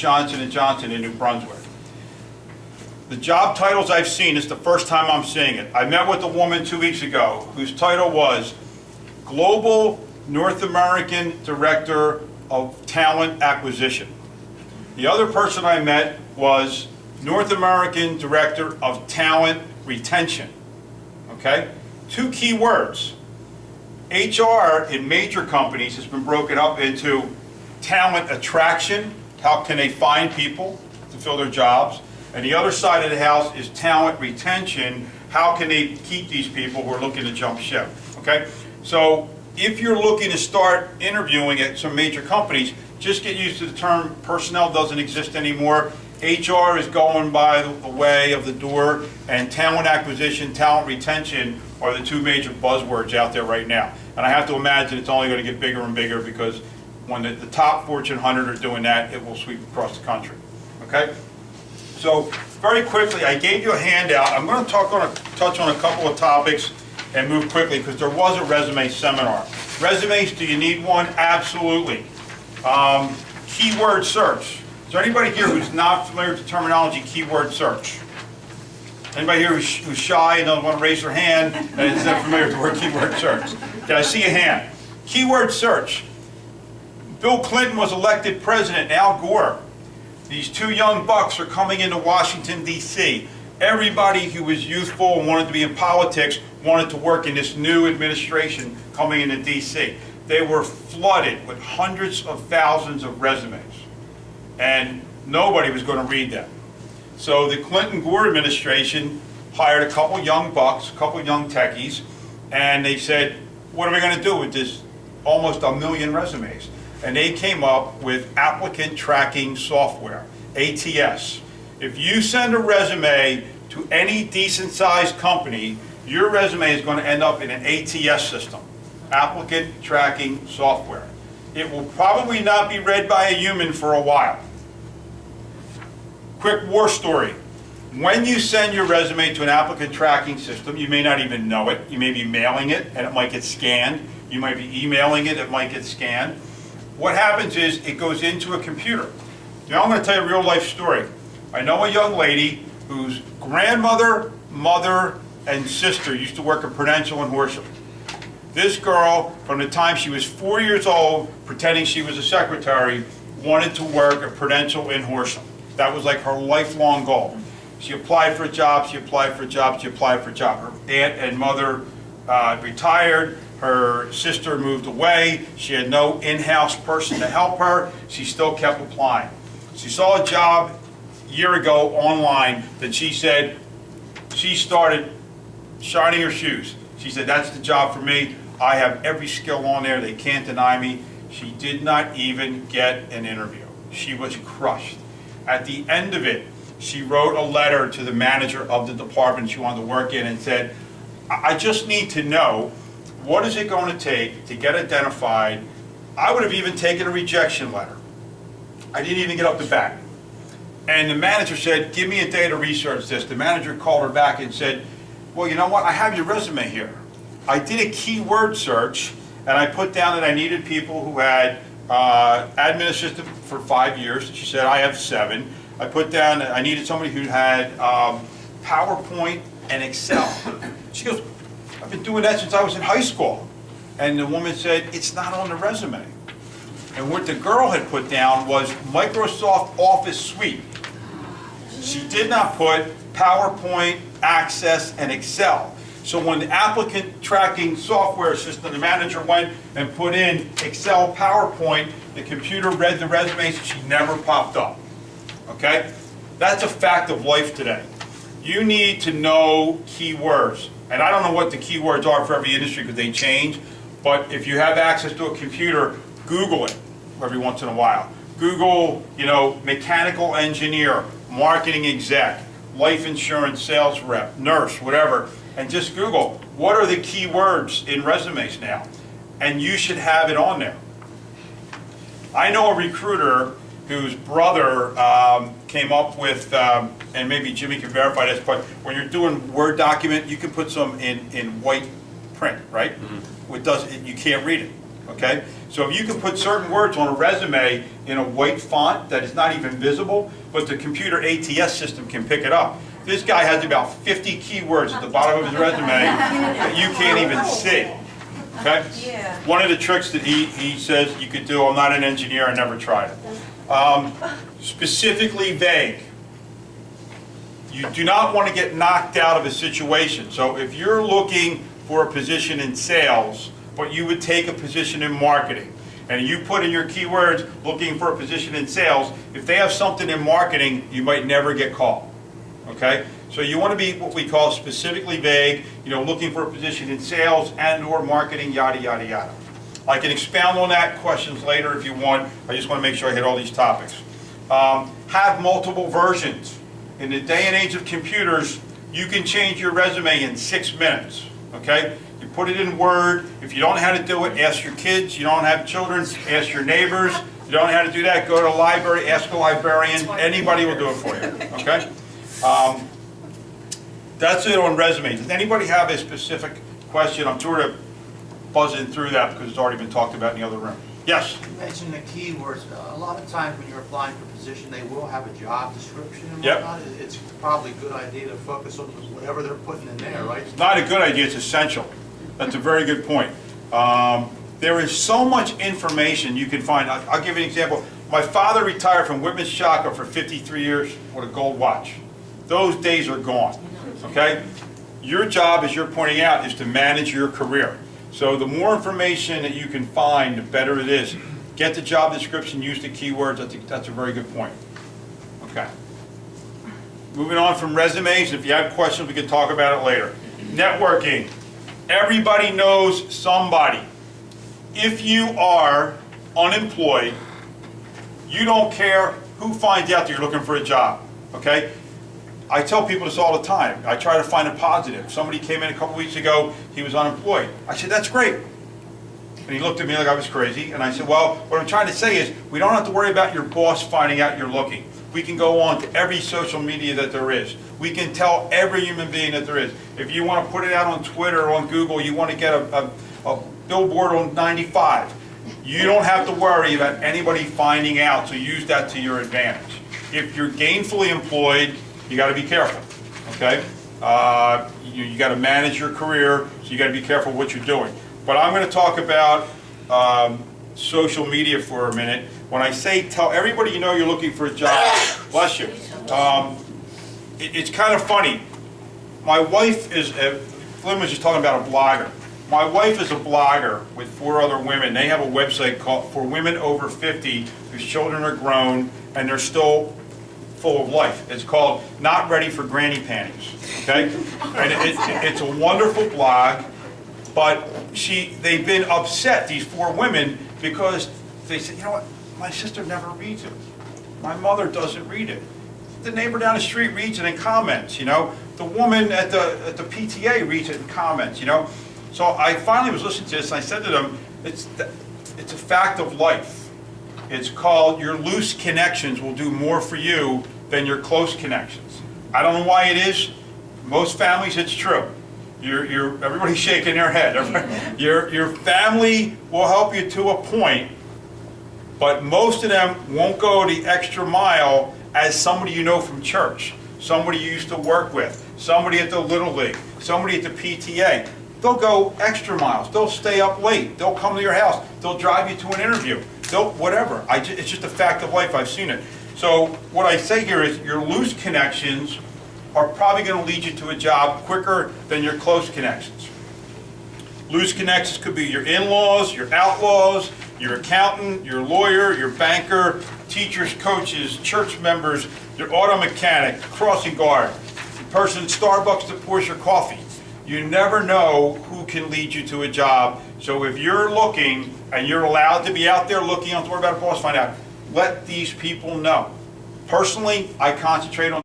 Johnson & Johnson in New Brunswick. The job titles I've seen, it's the first time I'm seeing it. I met with a woman 2 weeks ago whose title was Global North American Director of Talent Acquisition. The other person I met was North American Director of Talent Retention. Okay? 2 key words. HR in major companies has been broken up into talent attraction, how can they find people to fill their jobs, and the other side of the house is talent retention, how can they keep these people who are looking to jump ship, okay? So if you're looking to start interviewing at some major companies, just get used to the term personnel doesn't exist anymore. HR is going by the way of the door, and talent acquisition, talent retention are the 2 major buzzwords out there right now. And I have to imagine it's only going to get bigger and bigger because when the top Fortune 100 are doing that, it will sweep across the country. Okay? So very quickly, I gave you a handout. I'm going to touch on a couple of topics and move quickly because there was a resume seminar. Resumes, do you need one? Absolutely. Keyword search. Is there anybody here who's not familiar with the terminology keyword search? Anybody here who's shy and doesn't want to raise their hand and is not familiar with the word keyword search? Can I see a hand? Keyword search. Bill Clinton was elected president, Al Gore. These 2 young bucks are coming into Washington, D.C. Everybody who was youthful and wanted to be in politics wanted to work in this new administration coming into D.C. They were flooded with hundreds of thousands of resumes, and nobody was going to read them. So the Clinton-Gore administration hired a couple young bucks, a couple young techies, and they said, what are we going to do with this almost 1 million resumes? And they came up with applicant tracking software, ATS. If you send a resume to any decent-sized company, your resume is going to end up in an ATS system, applicant tracking software. It will probably not be read by a human for a while. Quick war story. When you send your resume to an applicant tracking system, you may not even know it. You may be mailing it and it might get scanned. You might be emailing it, it might get scanned. What happens is it goes into a computer. Now I'm going to tell you a real life story. I know a young lady whose grandmother, mother, and sister used to work at Prudential in Horsham. This girl, from the time she was 4 years old, pretending she was a secretary, wanted to work at Prudential in Horsham. That was like her lifelong goal. She applied for a job, she applied for a job, she applied for a job. Her aunt and mother retired, her sister moved away, she had no in-house person to help her, she still kept applying. She saw a job a year ago online that she said, she started shining her shoes. She said, that's the job for me, I have every skill on there, they can't deny me. She did not even get an interview. She was crushed. At the end of it, she wrote a letter to the manager of the department she wanted to work in and said, I just need to know, what is it going to take to get identified? I would have even taken a rejection letter. I didn't even get up the bat. And the manager said, give me a day to research this. The manager called her back and said, well, you know what, I have your resume here. I did a keyword search and I put down that I needed people who had admin assistant for 5 years. She said, I have 7. I put down that I needed somebody who had PowerPoint and Excel. She goes, I've been doing that since I was in high school. And the woman said, it's not on the resume. And what the girl had put down was Microsoft Office Suite. She did not put PowerPoint, Access, and Excel. So when the applicant tracking software system, the manager went and put in Excel, PowerPoint, the computer read the resumes, she never popped up. Okay? That's a fact of life today. You need to know keywords. And I don't know what the keywords are for every industry because they change, but if you have access to a computer, Google it every once in a while. Google, mechanical engineer, marketing exec, life insurance sales rep, nurse, whatever, and just Google, what are the keywords in resumes now? And you should have it on there. I know a recruiter whose brother came up with, and maybe Jimmy can verify this, but when you're doing Word document, you can put some in white print, right? Mm-hmm. You can't read it, okay? So if you can put certain words on a resume in a white font that is not even visible, but the computer ATS system can pick it up. This guy has about 50 keywords at the bottom of his resume that you can't even see. Okay? Yeah. One of the tricks that he says you could do, I'm not an engineer, I never tried it. Specifically vague. You do not want to get knocked out of a situation. So if you're looking for a position in sales, but you would take a position in marketing, and you put in your keywords looking for a position in sales, if they have something in marketing, you might never get called. Okay? So you want to be what we call specifically vague, looking for a position in sales and or marketing, yada, yada, yada. I can expound on that, questions later if you want. I just want to make sure I hit all these topics. Have multiple versions. In the day and age of computers, you can change your resume in 6 minutes. Okay? You put it in Word. If you don't know how to do it, ask your kids. You don't have children, ask your neighbors. If you don't know how to do that, go to a library, ask a librarian. Anybody will do it for you. Okay? That's it on resume. Does anybody have a specific question? I'm sort of buzzing through that because it's already been talked about in the other room. Yes? You mentioned the keywords. A lot of times when you're applying for a position, they will have a job description and Yep. whatnot. It's probably a good idea to focus on whatever they're putting in there, right? It's not a good idea, it's essential. That's a very good point. There is so much information you can find. I'll give you an example. My father retired from Whitman's Chaka for 53 years with a gold watch. Those days are gone, okay? Your job, as you're pointing out, is to manage your career. So the more information that you can find, the better it is. Get the job description, use the keywords. That's a very good point. Okay. Moving on from resumes, if you have questions, we can talk about it later. Networking. Everybody knows somebody. If you are unemployed, you don't care who finds out that you're looking for a job, okay? I tell people this all the time. I try to find a positive. Somebody came in a couple weeks ago, he was unemployed. I said, that's great. And he looked at me like I was crazy, and I said, well, what I'm trying to say is, we don't have to worry about your boss finding out you're looking. We can go on to every social media that there is. We can tell every human being that there is. If you want to put it out on Twitter or on Google, you want to get a billboard on 95. You don't have to worry about anybody finding out, so use that to your advantage. If you're gainfully employed, you got to be careful, okay? You got to manage your career, so you got to be careful what you're doing. But I'm going to talk about social media for a minute. When I say tell everybody you know you're looking for a job, bless you. It's kind of funny. My wife is, Flynn was just talking about a blogger. My wife is a blogger with 4 other women. They have a website called for women over 50 whose children are grown and they're still full of life. It's called Not Ready for Granny Panties, okay? And it's a wonderful blog, but they've been upset, these 4 women, because they said, you know what, my sister never reads it. My mother doesn't read it. The neighbor down the street reads it and comments, The woman at the PTA reads it and comments, So I finally was listening to this and I said to them, it's a fact of life. It's called your loose connections will do more for you than your close connections. I don't know why it is. Most families, it's true. Everybody's shaking their head. Your family will help you to a point, but most of them won't go the extra mile as somebody you know from church, somebody you used to work with, somebody at the Little League, somebody at the PTA. They'll go extra miles. They'll stay up late. They'll come to your house. They'll drive you to an interview. Whatever. It's just a fact of life. I've seen it. So what I say here is your loose connections are probably going to lead you to a job quicker than your close connections. Loose connections could be your in-laws, your outlaws, your accountant, your lawyer, your banker, teachers, coaches, church members, your auto mechanic, crossing guard, the person at Starbucks that pours your coffee. You never know who can lead you to a job. So if you're looking and you're allowed to be out there looking, don't worry about a boss, find out. Let these people know. Personally, I concentrate on